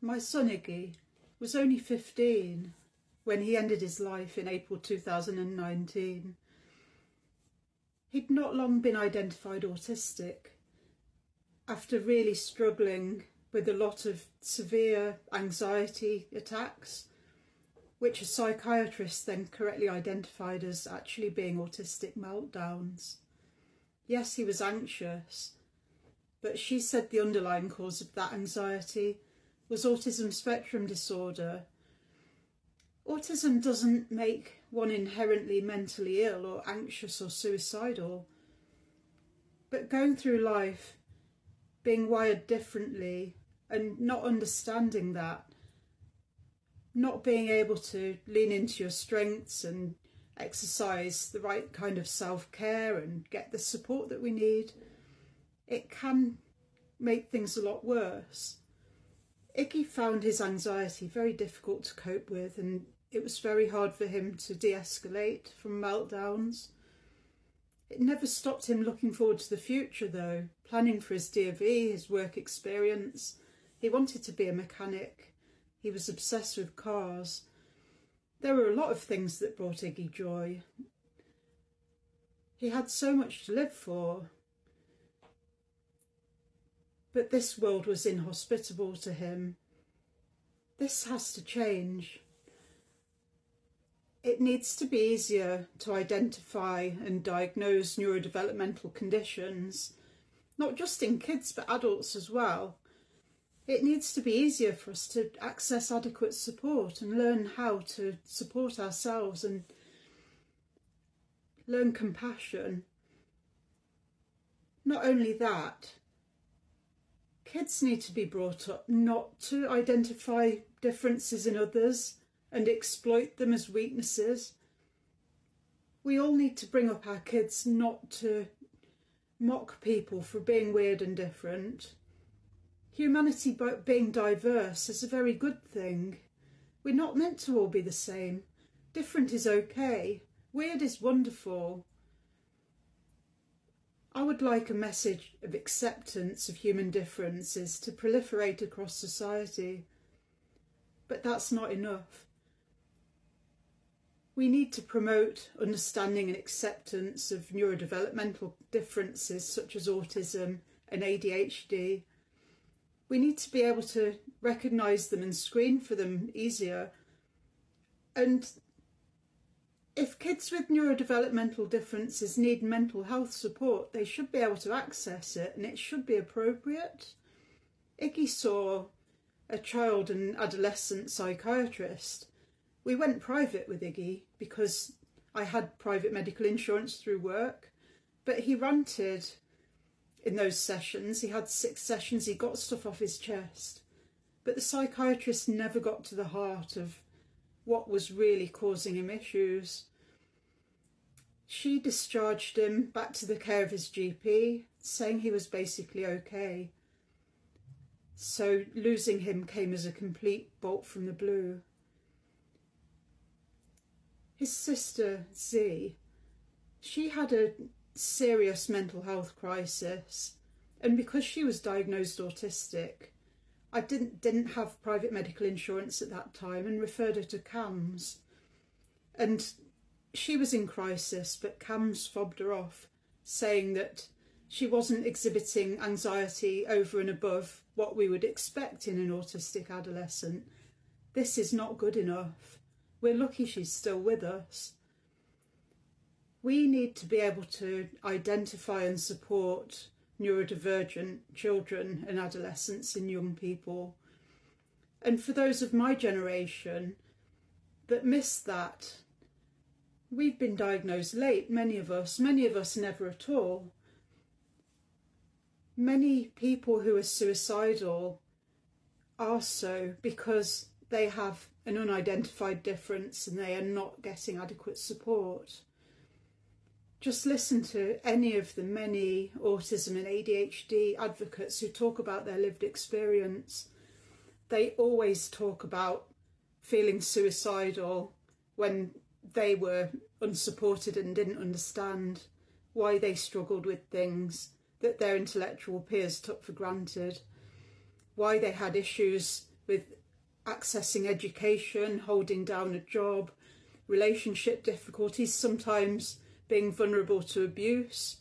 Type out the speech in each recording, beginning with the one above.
My son Iggy was only 15 when he ended his life in April 2019. He'd not long been identified autistic after really struggling with a lot of severe anxiety attacks, which a psychiatrist then correctly identified as actually being autistic meltdowns. Yes, he was anxious, but she said the underlying cause of that anxiety was autism spectrum disorder. Autism doesn't make one inherently mentally ill or anxious or suicidal, but going through life being wired differently and not understanding that, not being able to lean into your strengths and exercise the right kind of self-care and get the support that we need, it can make things a lot worse. Iggy found his anxiety very difficult to cope with, and it was very hard for him to de-escalate from meltdowns. It never stopped him looking forward to the future though, planning for his DV, his work experience. He wanted to be a mechanic. He was obsessed with cars. There were a lot of things that brought Iggy joy. He had so much to live for. But this world was inhospitable to him. This has to change. It needs to be easier to identify and diagnose neurodevelopmental conditions, not just in kids but adults as well. It needs to be easier for us to access adequate support and learn how to support ourselves and learn compassion. Not only that, kids need to be brought up not to identify differences in others and exploit them as weaknesses. We all need to bring up our kids not to mock people for being weird and different. Humanity being diverse is a very good thing. We're not meant to all be the same. Different is okay. Weird is wonderful. I would like a message of acceptance of human differences to proliferate across society. But that's not enough. We need to promote understanding and acceptance of neurodevelopmental differences such as autism and ADHD. We need to be able to recognise them and screen for them easier. And if kids with neurodevelopmental differences need mental health support, they should be able to access it and it should be appropriate. Iggy saw a child and adolescent psychiatrist. We went private with Iggy because I had private medical insurance through work, but he ranted in those sessions. He had 6 sessions, he got stuff off his chest, but the psychiatrist never got to the heart of what was really causing him issues. She discharged him back to the care of his GP, saying he was basically okay. So losing him came as a complete bolt from the blue. His sister, Z, she had a serious mental health crisis, and because she was diagnosed autistic, I didn't have private medical insurance at that time and referred her to CAMS. And she was in crisis, but CAMS fobbed her off, saying that she wasn't exhibiting anxiety over and above what we would expect in an autistic adolescent. This is not good enough. We're lucky she's still with us. We need to be able to identify and support neurodivergent children and adolescents and young people. And for those of my generation that missed that, we've been diagnosed late, many of us never at all. Many people who are suicidal are so because they have an unidentified difference and they are not getting adequate support. Just listen to any of the many autism and ADHD advocates who talk about their lived experience. They always talk about feeling suicidal when they were unsupported and didn't understand why they struggled with things that their intellectual peers took for granted, why they had issues with accessing education, holding down a job, relationship difficulties, sometimes being vulnerable to abuse.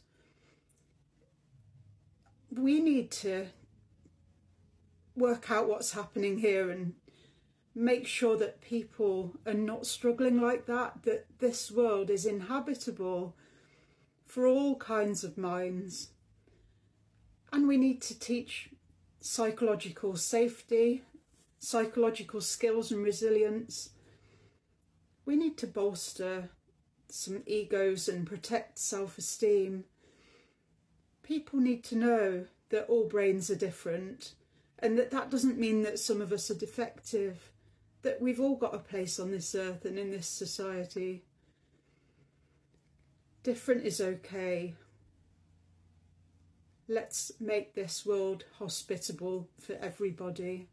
We need to work out what's happening here and make sure that people are not struggling like that, that this world is inhabitable for all kinds of minds. And we need to teach psychological safety, psychological skills and resilience. We need to bolster some egos and protect self-esteem. People need to know that all brains are different, and that doesn't mean that some of us are defective, that we've all got a place on this earth and in this society. Different is okay. Let's make this world hospitable for everybody.